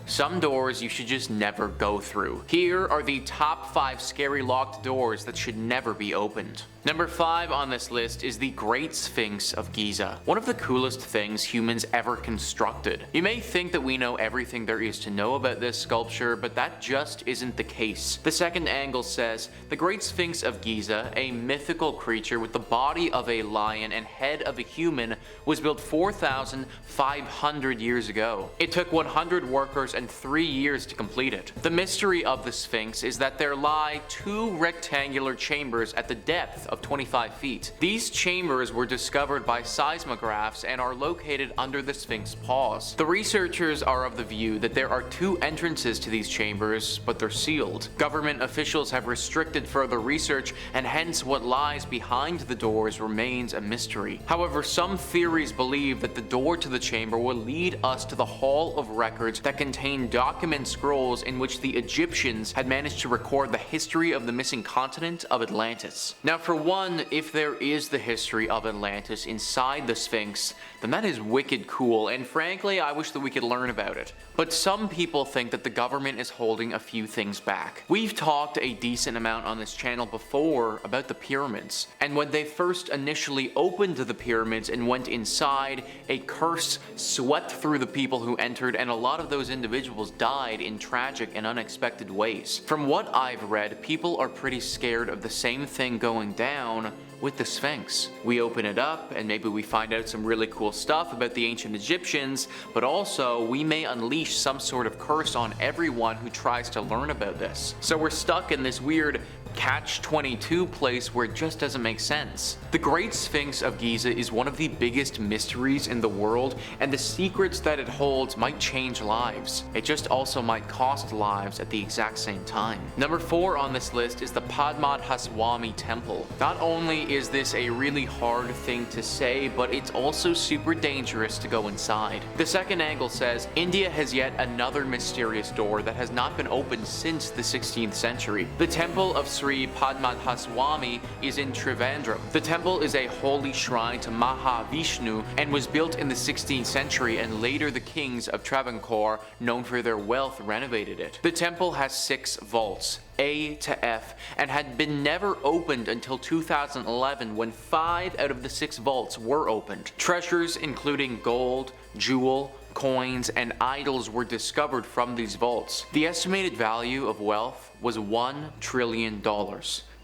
Some doors you should just never go through. Here are the top 5 scary locked doors that should never be opened. Number 5 on this list is the Great Sphinx of Giza, one of the coolest things humans ever constructed. You may think that we know everything there is to know about this sculpture, but that just isn't the case. The second angle says, the Great Sphinx of Giza, a mythical creature with the body of a lion and head of a human, was built 4,500 years ago. It took 100 workers and 3 years to complete it. The mystery of the Sphinx is that there lie 2 rectangular chambers at the depth of 25 feet. These chambers were discovered by seismographs and are located under the Sphinx's paws. The researchers are of the view that there are 2 entrances to these chambers, but they're sealed. Government officials have restricted further research, and hence what lies behind the doors remains a mystery. However, some theories believe that the door to the chamber will lead us to the Hall of Records that contain document scrolls in which the Egyptians had managed to record the history of the missing continent of Atlantis. Now, for one, if there is the history of Atlantis inside the Sphinx, then that is wicked cool, and frankly, I wish that we could learn about it. But some people think that the government is holding a few things back. We've talked a decent amount on this channel before about the pyramids, and when they first initially opened the pyramids and went inside, a curse swept through the people who entered, and a lot of those individuals died in tragic and unexpected ways. From what I've read, people are pretty scared of the same thing going down with the Sphinx. We open it up and maybe we find out some really cool stuff about the ancient Egyptians, but also we may unleash some sort of curse on everyone who tries to learn about this. So we're stuck in this weird catch-22 place where it just doesn't make sense. The Great Sphinx of Giza is one of the biggest mysteries in the world, and the secrets that it holds might change lives. It just also might cost lives at the exact same time. Number 4 on this list is the Padmanabhaswamy Temple. Not only is this a really hard thing to say, but it's also super dangerous to go inside. The second angle says, India has yet another mysterious door that has not been opened since the 16th century. The Temple of Sri Padmanabhaswamy is in Trivandrum. The temple is a holy shrine to Mahavishnu and was built in the 16th century, and later the kings of Travancore, known for their wealth, renovated it. The temple has 6 vaults, A to F, and had been never opened until 2011 when 5 out of the 6 vaults were opened. Treasures including gold, jewel, coins, and idols were discovered from these vaults. The estimated value of wealth was $1 trillion.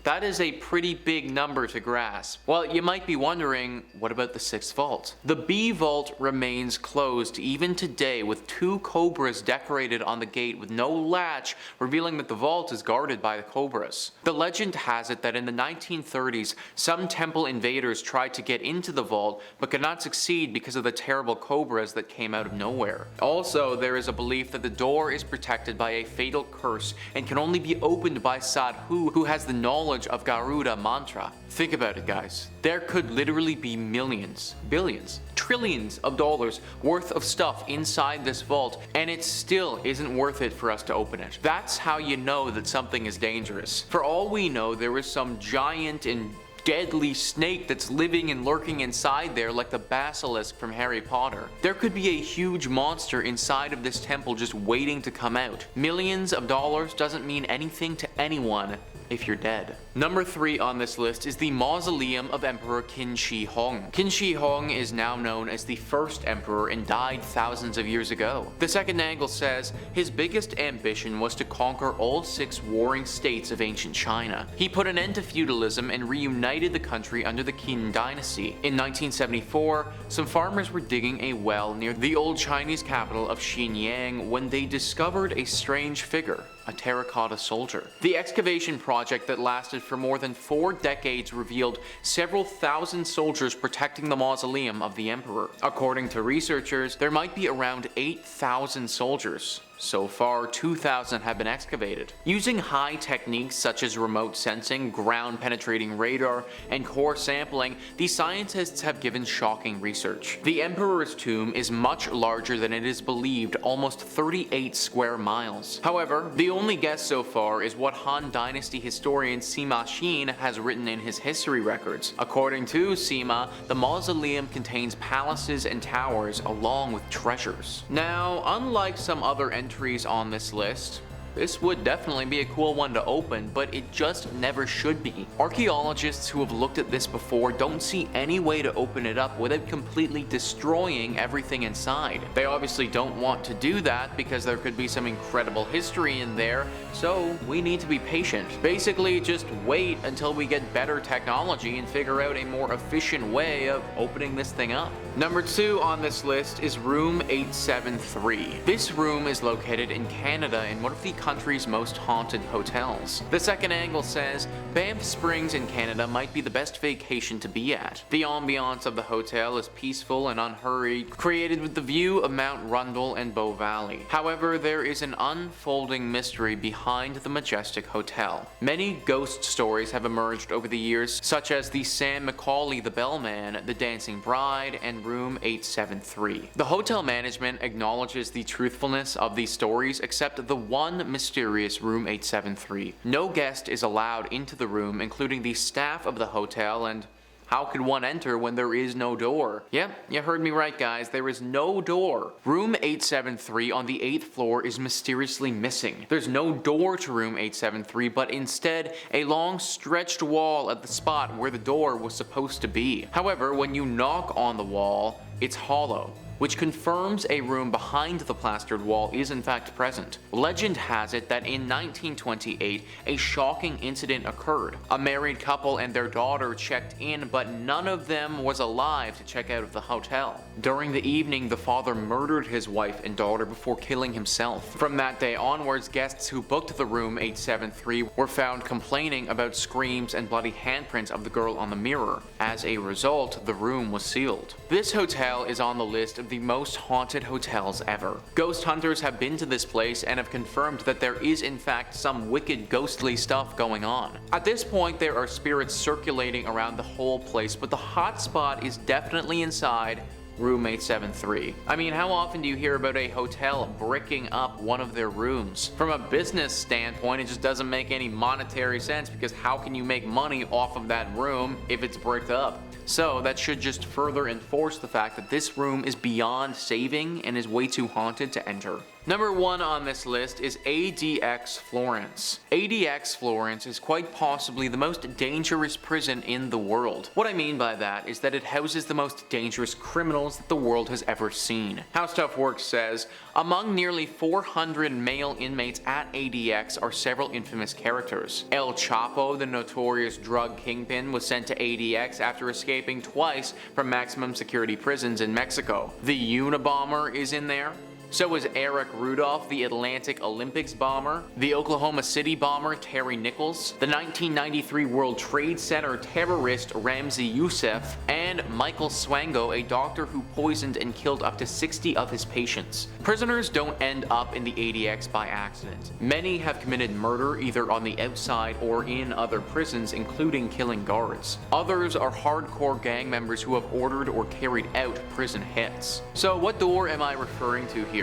That is a pretty big number to grasp. Well, you might be wondering, what about the 6th vault? The B vault remains closed even today, with 2 cobras decorated on the gate with no latch, revealing that the vault is guarded by the cobras. The legend has it that in the 1930s, some temple invaders tried to get into the vault, but could not succeed because of the terrible cobras that came out of nowhere. Also, there is a belief that the door is protected by a fatal curse and can only be opened by Sadhu, who has the knowledge of Garuda mantra. Think about it, guys. There could literally be millions, billions, trillions of dollars worth of stuff inside this vault, and it still isn't worth it for us to open it. That's how you know that something is dangerous. For all we know, there is some giant and deadly snake that's living and lurking inside there, like the basilisk from Harry Potter. There could be a huge monster inside of this temple just waiting to come out. Millions of dollars doesn't mean anything to anyone if you're dead. Number 3 on this list is the Mausoleum of Emperor Qin Shi Huang. Qin Shi Huang is now known as the first emperor and died thousands of years ago. The second angle says his biggest ambition was to conquer all 6 warring states of ancient China. He put an end to feudalism and reunited the country under the Qin dynasty. In 1974, some farmers were digging a well near the old Chinese capital of Xinyang when they discovered a strange figure, a terracotta soldier. The excavation project that lasted for more than 4 decades revealed several thousand soldiers protecting the mausoleum of the emperor. According to researchers, there might be around 8,000 soldiers. So far, 2,000 have been excavated. Using high techniques such as remote sensing, ground-penetrating radar, and core sampling, these scientists have given shocking research. The Emperor's tomb is much larger than it is believed, almost 38 square miles. However, the only guess so far is what Han Dynasty historian Sima Xin has written in his history records. According to Sima, the mausoleum contains palaces and towers along with treasures. Now, unlike some other entries on this list, this would definitely be a cool one to open, but it just never should be. Archaeologists who have looked at this before don't see any way to open it up without completely destroying everything inside. They obviously don't want to do that because there could be some incredible history in there, so we need to be patient. Basically, just wait until we get better technology and figure out a more efficient way of opening this thing up. Number 2 on this list is room 873. This room is located in Canada in one of the country's most haunted hotels. The second angle says, Banff Springs in Canada might be the best vacation to be at. The ambiance of the hotel is peaceful and unhurried, created with the view of Mount Rundle and Bow Valley. However, there is an unfolding mystery behind the majestic hotel. Many ghost stories have emerged over the years, such as the Sam Macaulay the Bellman, the Dancing Bride, and room 873. The hotel management acknowledges the truthfulness of these stories, except the one mysterious room 873. No guest is allowed into the room, including the staff of the hotel, and how could one enter when there is no door? Yep, you heard me right, guys, there is no door. Room 873 on the 8th floor is mysteriously missing. There's no door to room 873, but instead a long stretched wall at the spot where the door was supposed to be. However, when you knock on the wall, it's hollow, which confirms a room behind the plastered wall is in fact present. Legend has it that in 1928, a shocking incident occurred. A married couple and their daughter checked in, but none of them was alive to check out of the hotel. During the evening, the father murdered his wife and daughter before killing himself. From that day onwards, guests who booked the room 873 were found complaining about screams and bloody handprints of the girl on the mirror. As a result, the room was sealed. This hotel is on the list of the most haunted hotels ever. Ghost hunters have been to this place and have confirmed that there is in fact some wicked ghostly stuff going on. At this point, there are spirits circulating around the whole place, but the hot spot is definitely inside room 873. I mean, how often do you hear about a hotel bricking up one of their rooms? From a business standpoint, it just doesn't make any monetary sense, because how can you make money off of that room if it's bricked up? So that should just further enforce the fact that this room is beyond saving and is way too haunted to enter. Number 1 on this list is Adx Florence. Adx Florence is quite possibly the most dangerous prison in the world. What I mean by that is that it houses the most dangerous criminals that the world has ever seen. How Stuff Works says, among nearly 400 male inmates at ADX are several infamous characters. El Chapo, the notorious drug kingpin, was sent to ADX after escaping twice from maximum security prisons in Mexico. The Unabomber is in there. So is Eric Rudolph, the Atlantic Olympics bomber, the Oklahoma City bomber Terry Nichols, the 1993 World Trade Center terrorist Ramzi Youssef, and Michael Swango, a doctor who poisoned and killed up to 60 of his patients. Prisoners don't end up in the ADX by accident. Many have committed murder either on the outside or in other prisons, including killing guards. Others are hardcore gang members who have ordered or carried out prison hits. So what door am I referring to here?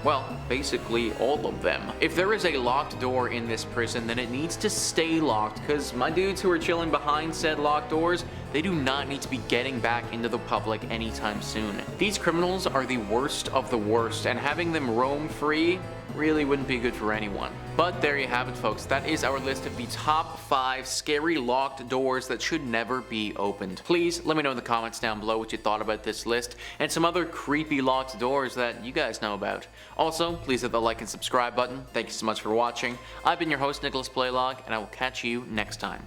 Well, basically all of them. If there is a locked door in this prison, then it needs to stay locked, because my dudes who are chilling behind said locked doors, they do not need to be getting back into the public anytime soon. These criminals are the worst of the worst, and having them roam free really wouldn't be good for anyone. But there you have it, folks. That is our list of the top 5 scary locked doors that should never be opened. Please let me know in the comments down below what you thought about this list and some other creepy locked doors that you guys know about. Also, please hit the like and subscribe button. Thank you so much for watching. I've been your host, Nicholas Blaylock, and I will catch you next time.